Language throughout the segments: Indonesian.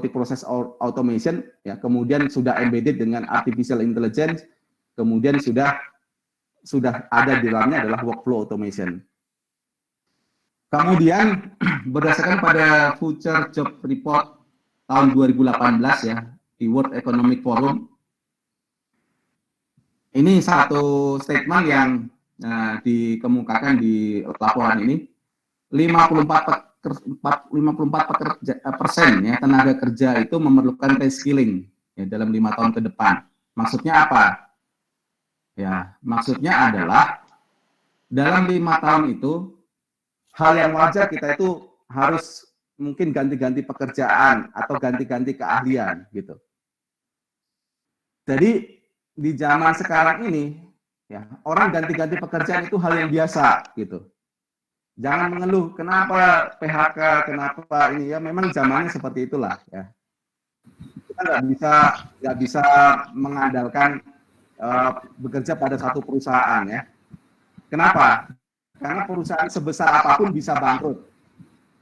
robotic process automation, ya, kemudian sudah embedded dengan artificial intelligence, kemudian sudah ada di dalamnya adalah workflow automation. Kemudian berdasarkan pada Future Job Report tahun 2018 ya di World Economic Forum, ini satu statement yang dikemukakan di laporan ini, 54% ya tenaga kerja itu memerlukan reskilling ya dalam 5 tahun ke depan. Maksudnya apa? Ya, maksudnya adalah dalam 5 tahun itu hal yang wajar kita itu harus mungkin ganti-ganti pekerjaan atau ganti-ganti keahlian gitu. Jadi di zaman sekarang ini ya orang ganti-ganti pekerjaan itu hal yang biasa gitu. Jangan mengeluh kenapa PHK, kenapa ini ya, memang zamannya seperti itulah ya. Kita nggak bisa mengandalkan bekerja pada satu perusahaan ya. Kenapa? Karena perusahaan sebesar apapun bisa bangkrut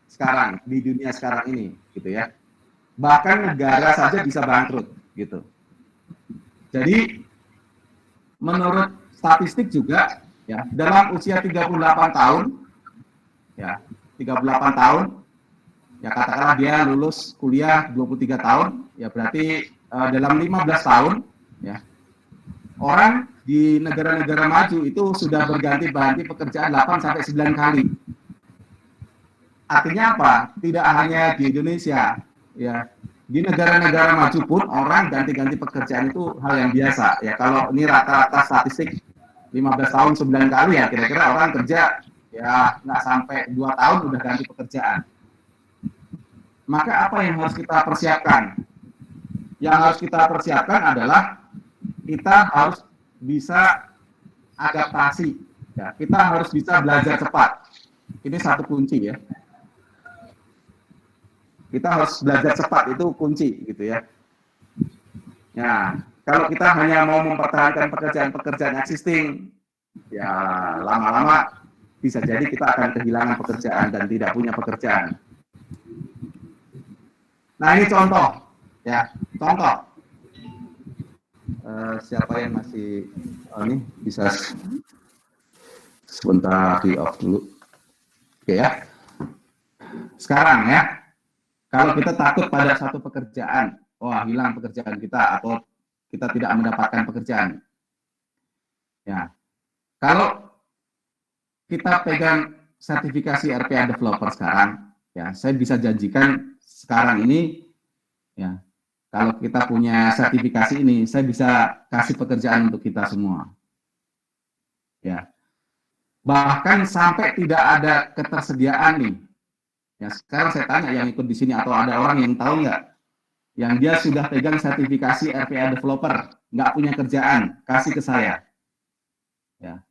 sekarang di dunia sekarang ini gitu ya. Bahkan negara saja bisa bangkrut gitu. Jadi menurut statistik juga ya dalam usia 38 tahun ya 38 tahun ya katakanlah dia lulus kuliah 23 tahun ya berarti dalam 15 tahun ya orang di negara-negara maju itu sudah berganti-ganti pekerjaan 8 sampai 9 kali. Artinya apa? Tidak hanya di Indonesia ya, di negara-negara maju pun orang ganti-ganti pekerjaan itu hal yang biasa ya. Kalau ini rata-rata statistik 15 tahun 9 kali ya kira-kira orang kerja ya nggak sampai 2 tahun udah ganti pekerjaan. Maka apa yang harus kita persiapkan? Yang harus kita persiapkan adalah kita harus bisa adaptasi ya. Kita harus bisa belajar cepat. Ini satu kunci ya. Kita harus belajar cepat, itu kunci gitu ya. Nah, kalau kita hanya mau mempertahankan pekerjaan-pekerjaan existing, ya lama-lama bisa jadi kita akan kehilangan pekerjaan dan tidak punya pekerjaan. Nah ini contoh, ya contoh. Siapa yang masih ini bisa sebentar di off dulu, oke ya. Sekarang ya, kalau kita takut pada satu pekerjaan, wah hilang pekerjaan kita atau kita tidak mendapatkan pekerjaan, ya. Kalau kita pegang sertifikasi RPA developer sekarang, ya saya bisa janjikan sekarang ini, ya kalau kita punya sertifikasi ini, saya bisa kasih pekerjaan untuk kita semua, ya. Bahkan sampai tidak ada ketersediaan nih. Ya sekarang saya tanya yang ikut di sini atau ada orang yang tahu nggak, yang dia sudah pegang sertifikasi RPA developer, nggak punya kerjaan, kasih ke saya. Ya.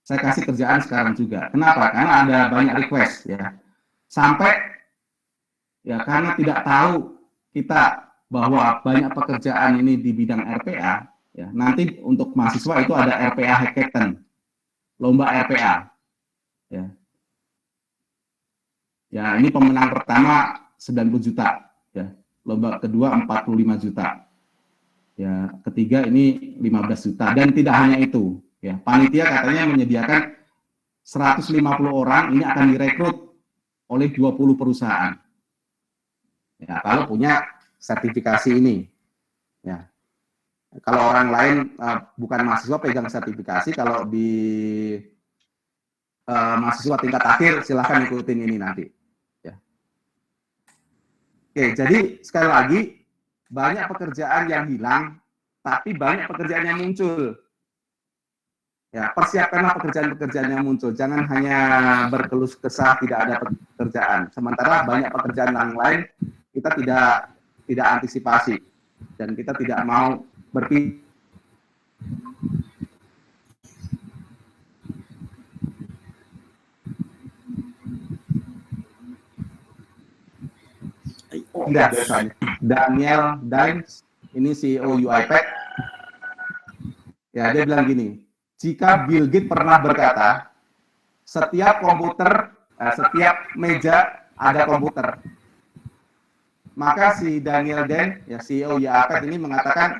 Saya kasih kerjaan sekarang juga. Kenapa? Karena ada banyak request ya. Sampai ya karena tidak tahu kita bahwa banyak pekerjaan ini di bidang RPA, ya nanti untuk mahasiswa itu ada RPA Hackathon, lomba RPA. Ya. Ya, ini pemenang pertama 90 juta, ya. Lomba kedua 45 juta. Ya, ketiga ini 15 juta dan tidak hanya itu, ya. Panitia katanya menyediakan 150 orang ini akan direkrut oleh 20 perusahaan. Ya, kalau punya sertifikasi ini. Ya. Kalau orang lain bukan mahasiswa pegang sertifikasi, kalau di mahasiswa tingkat akhir silahkan ikutin ini nanti. Oke, jadi sekali lagi banyak pekerjaan yang hilang, tapi banyak pekerjaan yang muncul. Ya, persiapkanlah pekerjaan-pekerjaan yang muncul. Jangan hanya berkeluh kesah tidak ada pekerjaan. Sementara banyak pekerjaan yang lain kita tidak antisipasi dan kita tidak mau berpikir. Daniel Dines, ini CEO UiPath, ya dia bilang gini, jika Bill Gates pernah berkata, setiap komputer, setiap meja ada komputer, maka si Daniel Deng, ya CEO UiPath ini mengatakan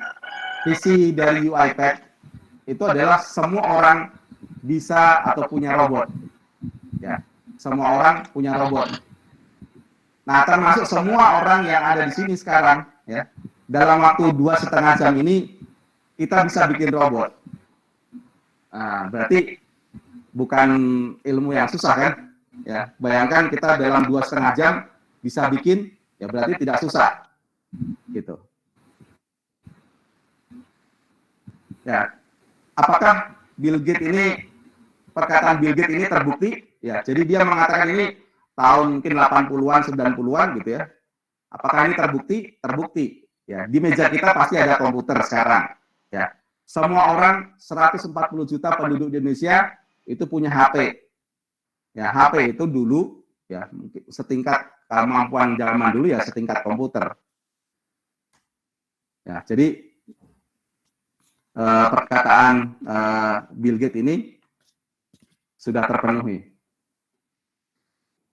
visi dari UiPath itu adalah semua orang bisa atau punya robot. Ya, semua orang punya robot. Nah, termasuk semua orang yang ada di sini sekarang, ya, dalam waktu 2,5 jam ini kita bisa bikin robot. Nah, berarti bukan ilmu yang susah kan? Ya, bayangkan kita dalam 2,5 jam bisa bikin, ya berarti tidak susah, gitu. Ya, apakah Bill Gates ini, perkataan Bill Gates ini terbukti? Ya, jadi dia mengatakan ini tahun mungkin 80-an, 90-an gitu ya. Apakah ini terbukti? Terbukti. Ya, di meja kita pasti ada komputer sekarang. Ya, semua orang 140 juta penduduk di Indonesia itu punya HP. Ya, HP itu dulu ya mungkin setingkat kemampuan zaman dulu ya setingkat komputer. Ya, jadi perkataan Bill Gates ini sudah terpenuhi.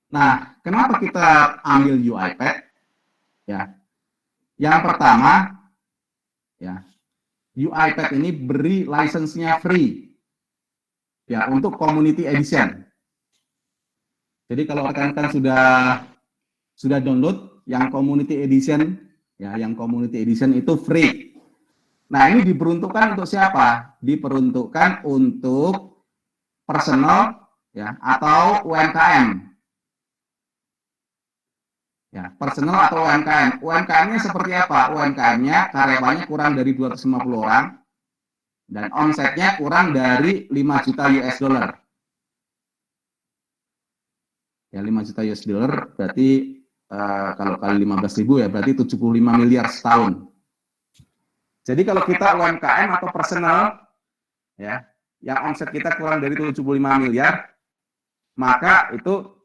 Nah, kenapa kita ambil UiPath? Ya, yang pertama, ya, UiPath ini beri license-nya free, ya, untuk Community Edition. Jadi kalau rekan-rekan sudah download yang Community Edition, ya, yang Community Edition itu free. Nah, ini diperuntukkan untuk siapa? Diperuntukkan untuk personal, ya, atau UMKM. Ya, personal atau UMKM. UMKM-nya seperti apa? UMKM-nya karyawannya kurang dari 250 orang dan omsetnya kurang dari 5 juta US dollar. Ya, 5 juta US dollar berarti kalau kali 15.000 ya berarti 75 miliar setahun. Jadi kalau kita UMKM atau personal, ya, yang omset kita kurang dari 75 miliar, maka itu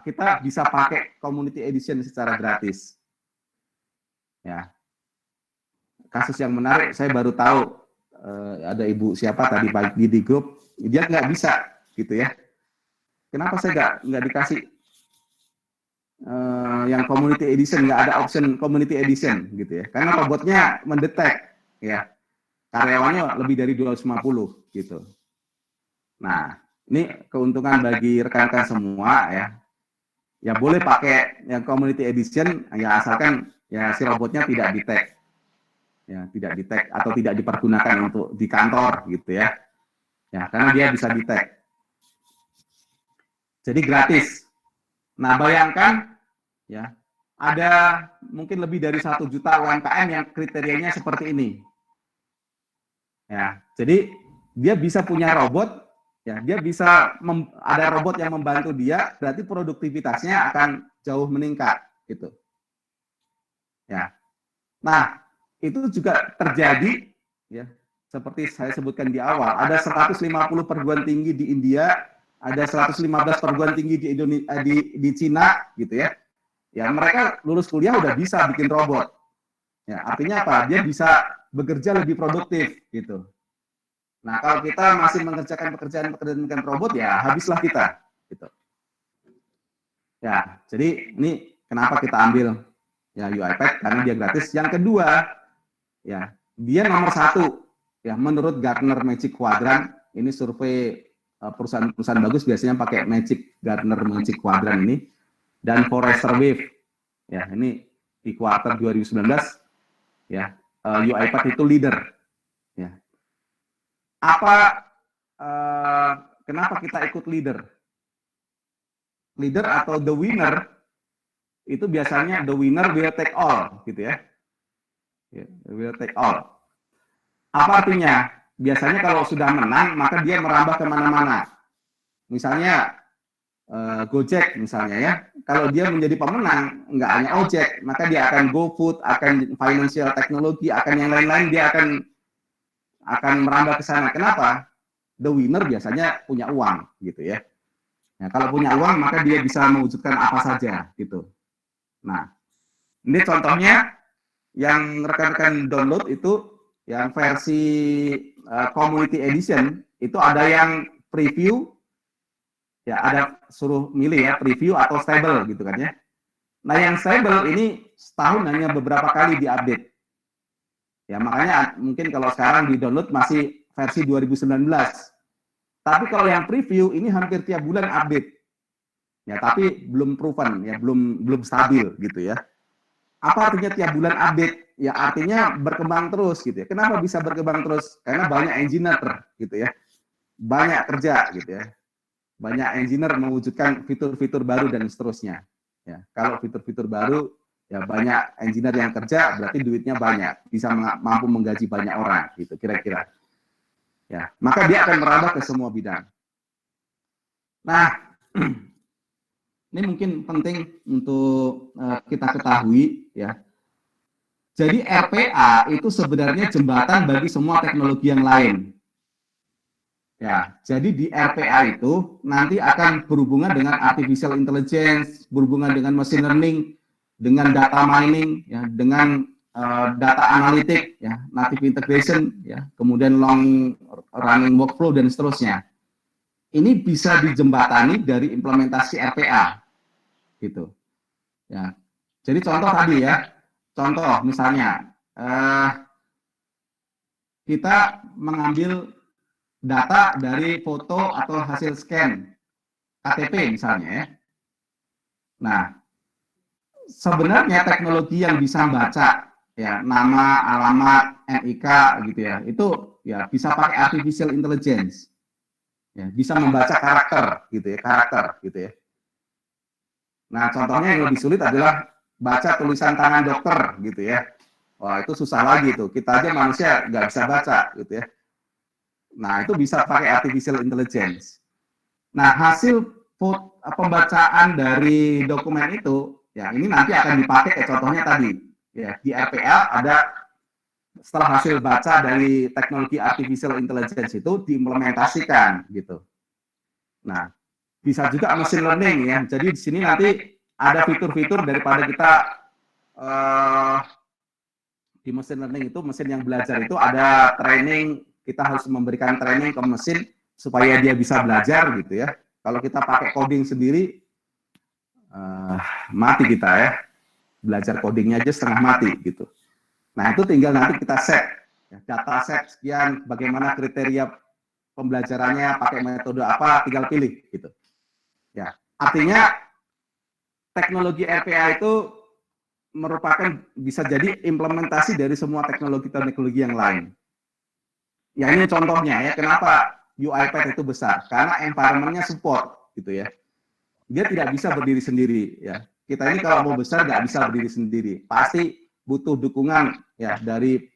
kita bisa pakai Community Edition secara gratis. Ya, kasus yang menarik, saya baru tahu ada ibu siapa tadi pagi di grup, dia nggak bisa, gitu ya. Kenapa saya nggak dikasih yang Community Edition, nggak ada option Community Edition, gitu ya? Karena robotnya mendetek, ya, karyawannya lebih dari 250, gitu. Nah, ini keuntungan bagi rekan-rekan semua, ya. Ya boleh pakai yang Community Edition, ya asalkan ya si robotnya tidak di-tag, ya tidak di-tag atau tidak dipergunakan untuk di kantor, gitu ya. Ya karena dia bisa di-tag. Jadi gratis. Nah bayangkan, ya ada mungkin lebih dari 1 juta UMKM yang kriterianya seperti ini. Ya, jadi dia bisa punya robot. Ya, dia bisa ada robot yang membantu dia, berarti produktivitasnya akan jauh meningkat, gitu. Ya. Nah, itu juga terjadi, ya, seperti saya sebutkan di awal, ada 150 perguruan tinggi di India, ada 115 perguruan tinggi di Indonesia, di Cina, gitu ya. Ya, mereka lulus kuliah udah bisa bikin robot. Ya, artinya apa? Dia bisa bekerja lebih produktif, gitu. Nah, kalau kita masih mengerjakan pekerjaan dengan robot, ya habislah kita, gitu. Ya, jadi ini kenapa kita ambil ya UiPath, karena dia gratis. Yang kedua, ya dia nomor 1, ya menurut Gartner Magic Quadrant. Ini survei perusahaan-perusahaan bagus biasanya pakai Gartner Magic Quadrant ini, dan Forrester Wave. Ya, ini di kuartal 2019, ya UiPath itu leader. Ya. Apa kenapa kita ikut leader? Leader atau the winner itu biasanya the winner will take all, gitu ya. Will take all. Apa artinya? Biasanya kalau sudah menang maka dia merambah kemana-mana. Misalnya Gojek misalnya ya, kalau dia menjadi pemenang nggak hanya ojek, maka dia akan GoFood, akan financial technology, akan yang lain-lain, dia akan merambah ke sana. Kenapa? The winner biasanya punya uang, gitu ya. Nah, kalau punya uang maka dia bisa mewujudkan apa saja, gitu. Nah, ini contohnya yang rekan-rekan download itu yang versi Community Edition itu ada yang preview, ya ada suruh milih ya preview atau stable, gitu kan ya. Nah, yang stable ini setahun hanya beberapa kali diupdate. Ya, makanya mungkin kalau sekarang di download masih versi 2019. Tapi kalau yang preview ini hampir tiap bulan update. Ya, tapi belum proven, ya, belum stabil gitu ya. Apa artinya tiap bulan update? Ya, artinya berkembang terus gitu ya. Kenapa bisa berkembang terus? Karena banyak engineer gitu ya. Banyak kerja gitu ya. Banyak engineer mewujudkan fitur-fitur baru dan seterusnya. Ya, kalau fitur-fitur baru, ya banyak engineer yang kerja, berarti duitnya banyak, bisa mampu menggaji banyak orang, gitu kira-kira. Ya, maka dia akan merambah ke semua bidang. Nah, ini mungkin penting untuk kita ketahui, ya. Jadi RPA itu sebenarnya jembatan bagi semua teknologi yang lain. Ya, jadi di RPA itu nanti akan berhubungan dengan artificial intelligence, berhubungan dengan machine learning, dengan data mining, ya, dengan data analitik, ya, native integration, ya, kemudian long running workflow dan seterusnya. Ini bisa dijembatani dari implementasi RPA, gitu. Ya, jadi contoh tadi ya, contoh misalnya kita mengambil data dari foto atau hasil scan KTP misalnya ya. Nah, sebenarnya teknologi yang bisa membaca ya nama, alamat, NIK gitu ya, itu ya bisa pakai artificial intelligence. Ya, bisa membaca karakter gitu ya, karakter gitu ya. Nah, contohnya yang lebih sulit adalah baca tulisan tangan dokter gitu ya. Wah, itu susah lagi tuh. Kita aja manusia nggak bisa baca gitu ya. Nah, itu bisa pakai artificial intelligence. Nah, hasil pembacaan dari dokumen itu, ya ini nanti akan dipakai contohnya tadi. Ya, di RPA ada setelah hasil baca dari teknologi artificial intelligence itu diimplementasikan gitu. Nah, bisa juga machine learning ya. Jadi di sini nanti ada fitur-fitur daripada kita di machine learning itu, mesin yang belajar itu ada training, kita harus memberikan training ke mesin supaya dia bisa belajar gitu ya. Kalau kita pakai coding sendiri, mati kita ya. Belajar codingnya aja setengah mati gitu. Nah, itu tinggal nanti kita set, ya, data set sekian, bagaimana kriteria pembelajarannya, pakai metode apa, tinggal pilih gitu. Ya, artinya teknologi RPA itu merupakan bisa jadi implementasi dari semua teknologi-teknologi yang lain. Ya ini contohnya ya, kenapa UiPath itu besar? Karena environment-nya support gitu ya. Dia tidak bisa berdiri sendiri ya. Kita ini kalau mau besar nggak bisa berdiri sendiri. Pasti butuh dukungan ya dari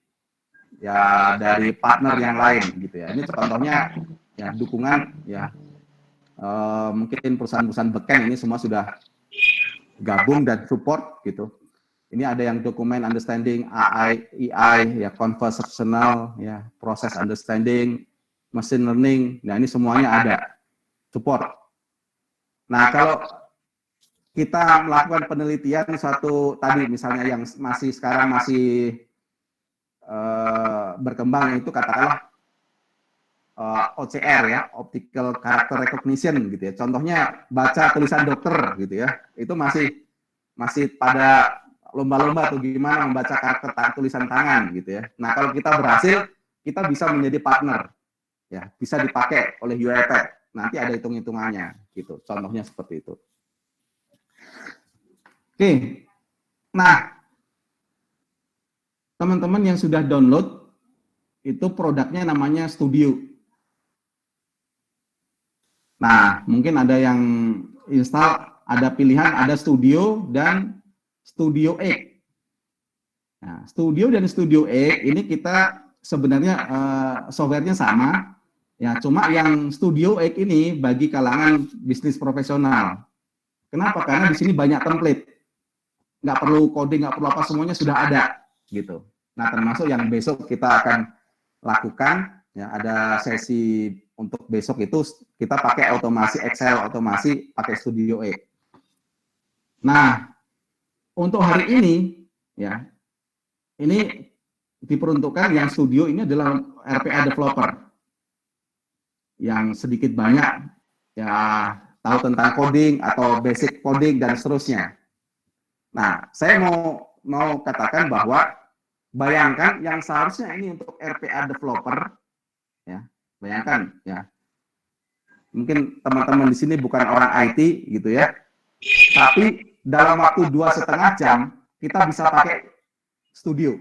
partner yang lain gitu ya. Ini contohnya ya dukungan ya mungkin perusahaan-perusahaan beken ini semua sudah gabung dan support gitu. Ini ada yang dokumen understanding, AI, EI, ya conversational, ya process understanding, machine learning. Nah ini semuanya ada support. Nah kalau kita melakukan penelitian satu tadi misalnya yang sekarang masih berkembang itu katakanlah OCR ya, optical character recognition gitu ya. Contohnya baca tulisan dokter gitu ya. Itu masih pada lomba-lomba tuh gimana membaca karakter tulisan tangan gitu ya. Nah, kalau kita berhasil, kita bisa menjadi partner. Ya, bisa dipakai oleh UiPath. Nanti ada hitung-hitungannya gitu. Contohnya seperti itu. Oke. Nah, teman-teman yang sudah download itu produknya namanya Studio. Nah, mungkin ada yang install, ada pilihan ada Studio dan Studio X. Nah, Studio dan Studio X ini kita sebenarnya softwarenya sama, ya cuma yang Studio X ini bagi kalangan bisnis profesional. Kenapa? Karena di sini banyak template, nggak perlu coding, nggak perlu apa, semuanya sudah ada, gitu. Nah, termasuk yang besok kita akan lakukan, ya ada sesi untuk besok itu kita pakai otomasi Excel, otomasi pakai Studio X. Nah, untuk hari ini, ya ini diperuntukkan yang Studio ini adalah RPA developer yang sedikit banyak ya tahu tentang coding atau basic coding dan seterusnya. Nah, saya mau katakan bahwa bayangkan yang seharusnya ini untuk RPA developer, ya, bayangkan ya, mungkin teman-teman di sini bukan orang IT gitu ya, tapi dalam waktu 2,5 jam kita bisa pakai Studio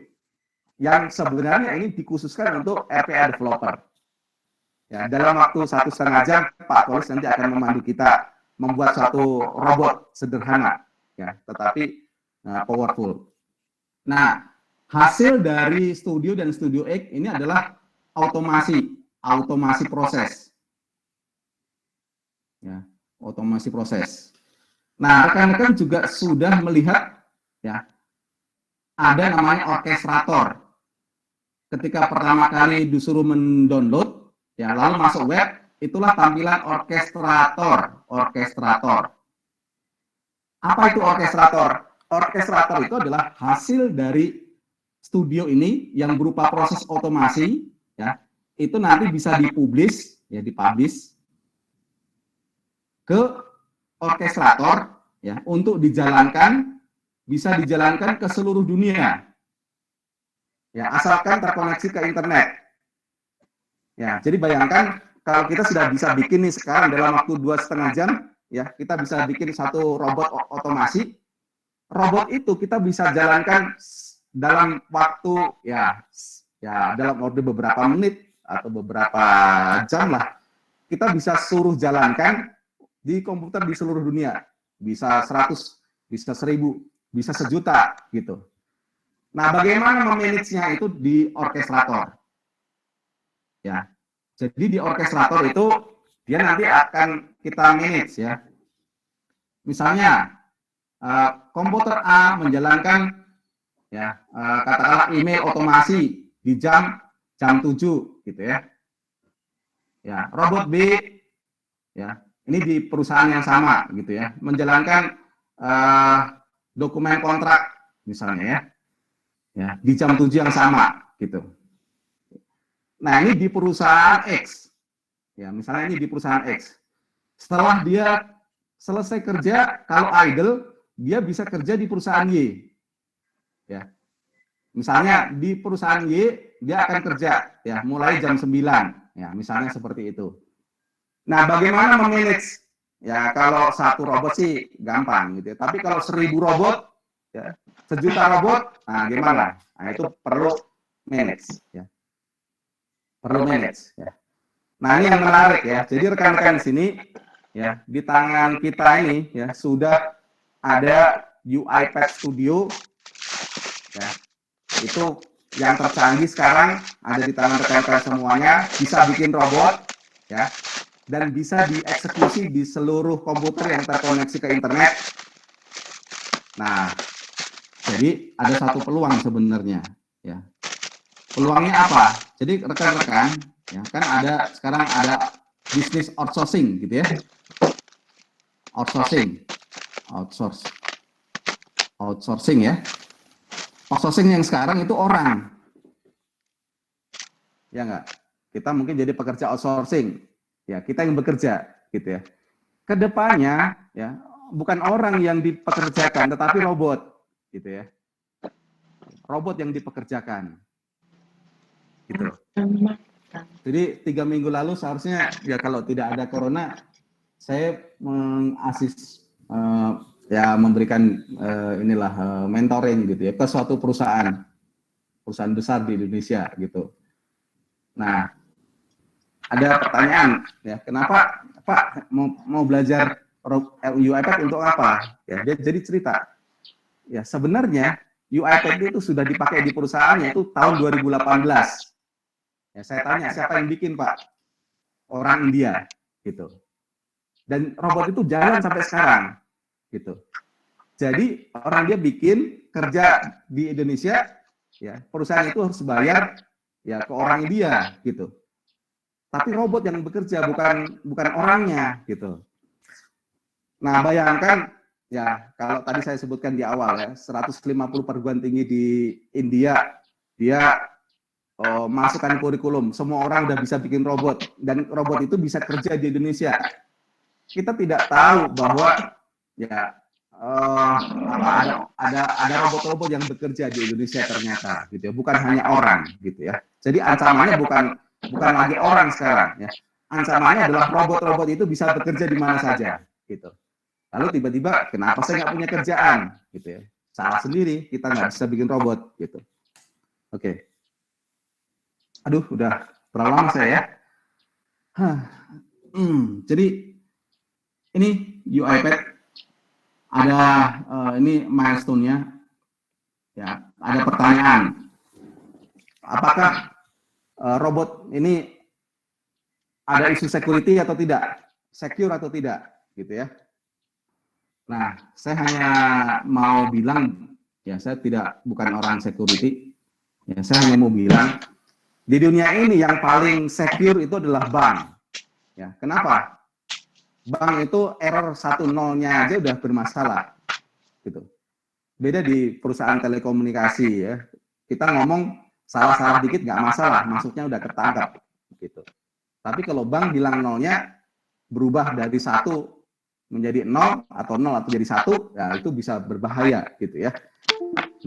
yang sebenarnya ini dikhususkan untuk RPA developer. Ya, dalam waktu 1,5 jam Pak Kolis nanti akan memandu kita membuat suatu robot sederhana, ya, tetapi powerful. Nah, hasil dari Studio dan Studio X ini adalah otomasi proses. Ya, otomasi proses. Nah, rekan-rekan juga sudah melihat ya, ada namanya orkestrator. Ketika pertama kali disuruh mendownload, ya lalu masuk web, itulah tampilan orkestrator. Apa itu orkestrator? Orkestrator itu adalah hasil dari Studio ini yang berupa proses otomasi, ya, itu nanti bisa dipublish ke orkestrator, ya, untuk bisa dijalankan ke seluruh dunia, ya, asalkan terkoneksi ke internet. Ya, jadi bayangkan kalau kita sudah bisa bikin nih sekarang dalam waktu 2,5 jam, ya, kita bisa bikin satu robot otomasi. Robot itu kita bisa jalankan dalam waktu ya dalam waktu beberapa menit atau beberapa jam lah. Kita bisa suruh jalankan di komputer di seluruh dunia. Bisa 100, bisa 1.000, bisa 1.000.000 gitu. Nah, bagaimana memanage-nya itu di orkestrator? Ya. Jadi di orkestrator itu dia nanti akan kita manage ya. Misalnya komputer A menjalankan ya katakanlah email otomasi di jam 7 gitu ya. Ya, robot B ya, ini di perusahaan yang sama gitu ya, menjalankan dokumen kontrak misalnya ya. Ya, di jam 7 yang sama gitu. Nah, ini di perusahaan X. Ya, misalnya ini di perusahaan X. Setelah dia selesai kerja, kalau idle, dia bisa kerja di perusahaan Y. Ya. Misalnya di perusahaan Y, dia akan kerja ya mulai jam 9. Ya, misalnya seperti itu. Nah, bagaimana memanage? Ya, kalau satu robot sih gampang gitu ya. Tapi kalau 1.000 robot, ya, 1.000.000 robot, nah gimana? Nah, itu perlu manage ya. Perlu manage ya. Nah, ini yang menarik ya. Jadi rekan-rekan di sini ya, di tangan kita ini ya sudah ada UiPath Studio ya. Itu yang tercanggih sekarang ada di tangan rekan-rekan semuanya, bisa bikin robot ya dan bisa dieksekusi di seluruh komputer yang terkoneksi ke internet. Nah, jadi ada satu peluang sebenarnya ya. Peluangnya apa? Jadi rekan-rekan ya kan sekarang ada bisnis outsourcing gitu ya. Outsourcing ya. Outsourcing yang sekarang itu orang. Ya enggak? Kita mungkin jadi pekerja outsourcing. Ya, kita yang bekerja gitu ya. Kedepannya ya, bukan orang yang dipekerjakan tetapi robot gitu ya. Robot yang dipekerjakan. Gitu. Jadi 3 minggu lalu seharusnya ya kalau tidak ada corona saya memberikan mentoring gitu ya ke suatu perusahaan besar di Indonesia gitu. Nah, ada pertanyaan ya, kenapa Pak mau belajar UiPath untuk apa? Ya, dia jadi cerita. Ya, sebenarnya UiPath itu sudah dipakai di perusahaannya itu tahun 2018. Ya, saya tanya siapa yang bikin Pak? Orang India gitu. Dan robot itu jalan sampai sekarang gitu. Jadi orang dia bikin kerja di Indonesia, ya perusahaan itu harus bayar ya ke orang India gitu. Tapi robot yang bekerja bukan orangnya gitu. Nah bayangkan ya kalau tadi saya sebutkan di awal ya 150 perguruan tinggi di India dia masukkan kurikulum semua orang udah bisa bikin robot dan robot itu bisa kerja di Indonesia. Kita tidak tahu bahwa ya ada robot-robot yang bekerja di Indonesia ternyata gitu ya, bukan hanya orang gitu ya. Jadi ancamannya bukan lagi orang sekarang ya. Ancamannya adalah robot-robot itu bisa bekerja di mana saja gitu. Lalu tiba-tiba kenapa saya nggak punya kerjaan gitu ya. Salah sendiri, kita nggak bisa bikin robot gitu. Oke. Aduh, udah terlalu lama saya ya. Jadi ini UiPath ada ini milestone-nya ya, ada pertanyaan. Apakah robot ini ada isu security atau tidak? Secure atau tidak gitu ya. Nah, saya hanya mau bilang ya, saya bukan orang security. Ya, saya hanya mau bilang di dunia ini yang paling secure itu adalah bank. Ya, kenapa? Bank itu error 1-0-nya aja udah bermasalah. Gitu. Beda di perusahaan telekomunikasi ya. Kita ngomong salah-salah dikit nggak masalah, masuknya udah ketangkap. Gitu. Tapi kalau bank hilang nolnya, berubah dari 1 menjadi 0 atau 0 atau jadi 1, ya itu bisa berbahaya gitu ya.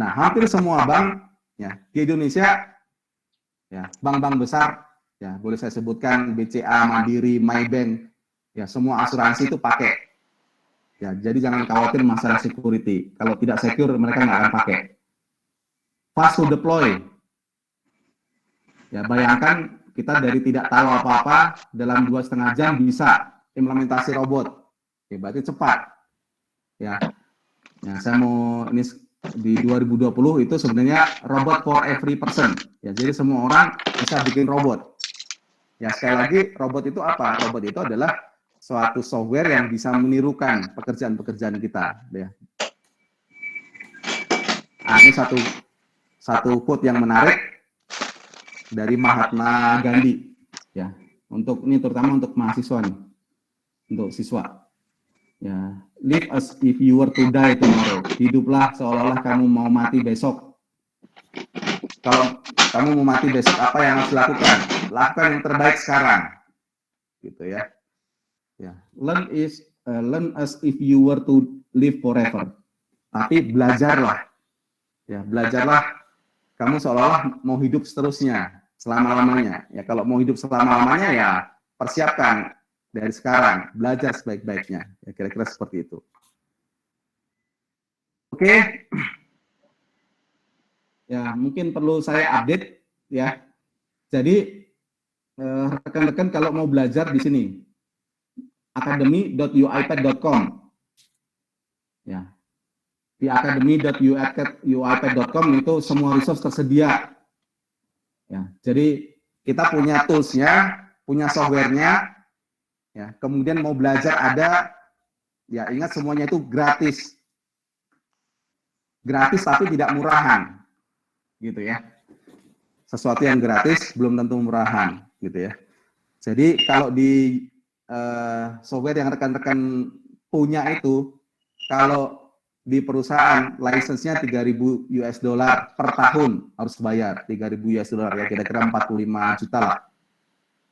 Nah, hampir semua bank ya di Indonesia ya, bank-bank besar ya, boleh saya sebutkan BCA, Mandiri, Maybank, ya semua asuransi itu pakai. Ya, jadi jangan khawatir masalah security. Kalau tidak secure mereka nggak akan pakai. Fast to deploy. Ya, bayangkan kita dari tidak tahu apa-apa dalam 2,5 jam bisa implementasi robot. Ya, berarti cepat. Ya, saya mau ini di 2020 itu sebenarnya robot for every person. Ya, jadi semua orang bisa bikin robot. Ya, sekali lagi robot itu apa? Robot itu adalah suatu software yang bisa menirukan pekerjaan-pekerjaan kita. Ya. Nah, ini satu quote yang menarik dari Mahatma Gandhi. Ya, untuk ini terutama untuk mahasiswa nih, untuk siswa. Ya, live as if you were to die tomorrow. Hiduplah seolah-olah kamu mau mati besok. Kalau kamu mau mati besok, apa yang harus dilakukan? Lakukan yang terbaik sekarang. Gitu ya. Ya, learn as if you were to live forever. Tapi belajarlah. Ya, belajarlah kamu seolah-olah mau hidup seterusnya, selama-lamanya. Ya, kalau mau hidup selama-lamanya ya persiapkan dari sekarang, belajar sebaik-baiknya. Ya, kira-kira seperti itu. Oke. Ya, mungkin perlu saya update ya. Jadi rekan-rekan kalau mau belajar di sini academy.uipad.com. Ya. Di academy.uipad.com itu semua resource tersedia. Ya, jadi kita punya tools-nya, punya software-nya. Ya, kemudian mau belajar ada, ya ingat semuanya itu gratis. Gratis tapi tidak murahan. Gitu ya. Sesuatu yang gratis belum tentu murahan, gitu ya. Jadi kalau di software yang rekan-rekan punya itu, kalau di perusahaan license-nya 3.000 US dollar per tahun harus bayar, 3.000 US dollar ya, kira-kira 45 juta lah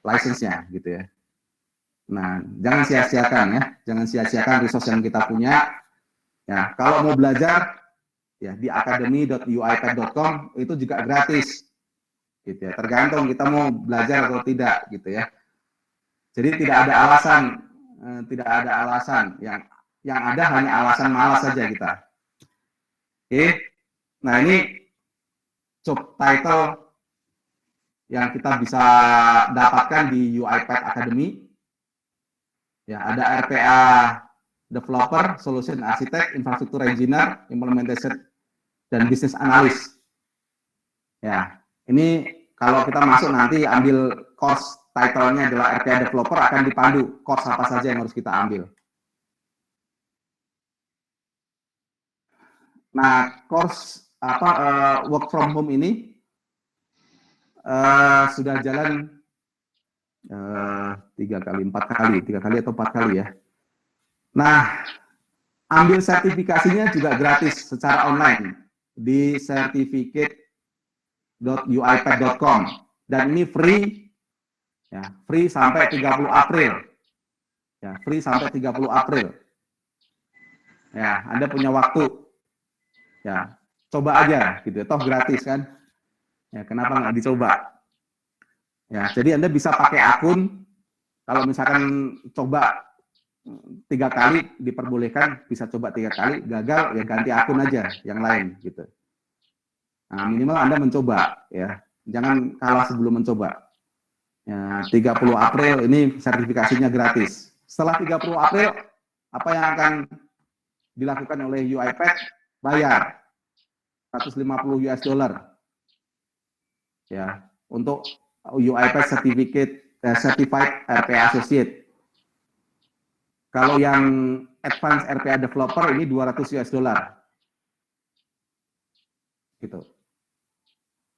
license-nya gitu ya. Nah, jangan sia-siakan ya, jangan sia-siakan resource yang kita punya. Ya, kalau mau belajar ya di academy.uipad.com itu juga gratis. Gitu ya. Tergantung kita mau belajar atau tidak gitu ya. Jadi tidak ada alasan, yang ada hanya alasan malas saja kita. Oke. Nah, ini job title yang kita bisa dapatkan di UiPath Academy. Ya, ada RPA Developer, Solution Architect, Infrastructure Engineer, Implementation, dan Business Analyst. Ya, ini kalau kita masuk nanti ambil course title-nya adalah RPA Developer, akan dipandu course apa saja yang harus kita ambil. Nah, course work from home ini sudah jalan 3 kali atau 4 kali ya. Nah, ambil sertifikasinya juga gratis secara online di certificate.uipad.com dan ini free ya, free sampai 30 April. Ya, free sampai 30 April. Ya, Anda punya waktu, ya coba aja, gitu. Toh gratis kan? Ya, kenapa nggak dicoba? Ya, jadi Anda bisa pakai akun. Kalau misalkan coba 3 kali diperbolehkan, bisa coba 3 kali, gagal ya ganti akun aja yang lain, gitu. Nah, minimal Anda mencoba, ya. Jangan kalah sebelum mencoba. Ya, 30 April ini sertifikasinya gratis. Setelah 30 April, apa yang akan dilakukan oleh UiPath? Bayar 150 US dollar, ya, untuk UiPath Certified RPA Associate. Kalau yang Advanced RPA Developer ini 200 US dollar. Gitu.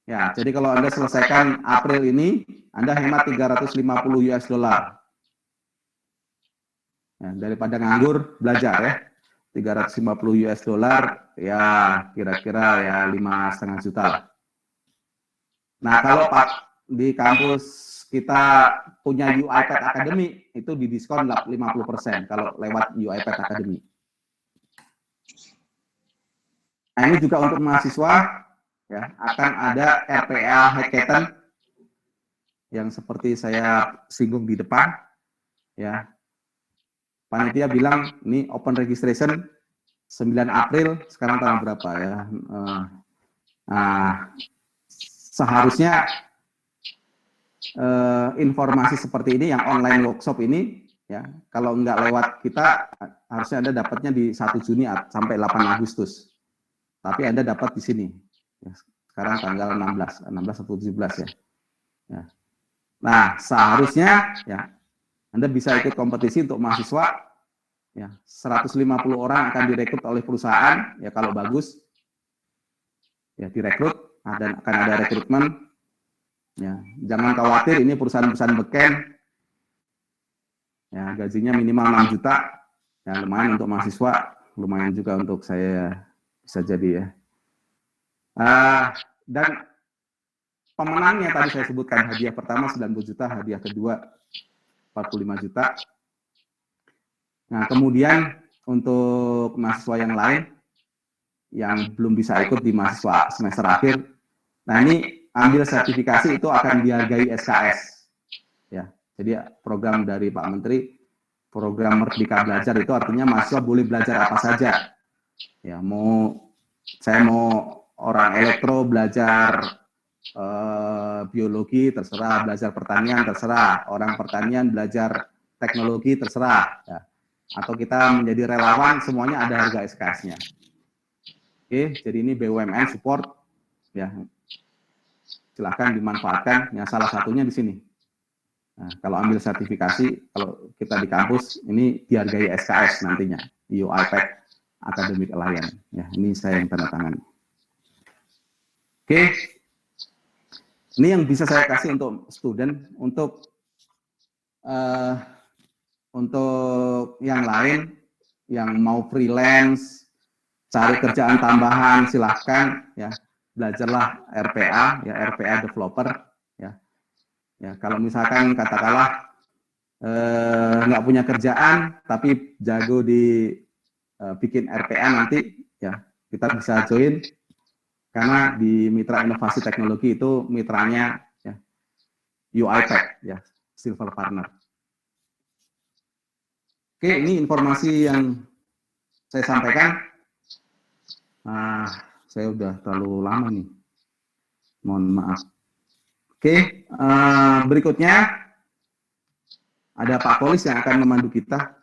Ya, jadi kalau Anda selesaikan April ini, Anda hemat 350 US dollar. Ya, daripada nganggur, belajar ya. 350 US dollar, ya kira-kira ya 5,5 juta lah. Nah, kalau Pak di kampus kita punya UiPath Academy, itu didiskon 50% kalau lewat UiPath Academy. Nah, ini juga untuk mahasiswa, ya, akan ada RPA Hackathon yang seperti saya singgung di depan, ya. Panitia bilang ini open registration 9 April, sekarang tanggal berapa ya? Seharusnya informasi seperti ini yang online workshop ini, ya, kalau nggak lewat kita, harusnya Anda dapatnya di 1 Juni sampai 8 Agustus. Tapi Anda dapat di sini. Ya, sekarang tanggal 16 atau 17 ya. Ya. Nah, seharusnya ya Anda bisa ikut kompetisi untuk mahasiswa, ya, 150 orang akan direkrut oleh perusahaan, ya kalau bagus, ya direkrut, dan akan ada rekrutmen, ya jangan khawatir ini perusahaan-perusahaan beken, ya gajinya minimal 6 juta, ya lumayan untuk mahasiswa, lumayan juga untuk saya bisa jadi ya. Dan pemenangnya tadi saya sebutkan, hadiah pertama 90 juta, hadiah kedua 45 juta. Nah, kemudian untuk mahasiswa yang lain yang belum bisa ikut di mahasiswa semester akhir, nah ini ambil sertifikasi itu akan dihargai SKS. Ya, jadi program dari Pak Menteri, program Merdeka Belajar itu artinya mahasiswa boleh belajar apa saja. Ya, saya mau orang elektro belajar biologi terserah, belajar pertanian terserah, orang pertanian belajar teknologi terserah, ya. Atau kita menjadi relawan, semuanya ada harga SKS-nya. Oke, jadi ini BUMN support, ya silahkan dimanfaatkan. Yang salah satunya di sini. Nah, kalau ambil sertifikasi, kalau kita di kampus ini dihargai SKS nantinya, UiPath Academic Alliance. Ya, ini saya yang tanda tangan. Oke. Ini yang bisa saya kasih untuk student, untuk yang lain yang mau freelance, cari kerjaan tambahan, silahkan ya belajarlah RPA, ya RPA developer, ya. Ya kalau misalkan katakanlah nggak punya kerjaan tapi jago di bikin RPA nanti, ya kita bisa join karena di Mitra Inovasi Teknologi itu mitranya ya, UiPath, ya Silver Partner. Oke, ini informasi yang saya sampaikan. Saya udah terlalu lama nih. Mohon maaf. Oke, berikutnya ada Pak Polis yang akan memandu kita.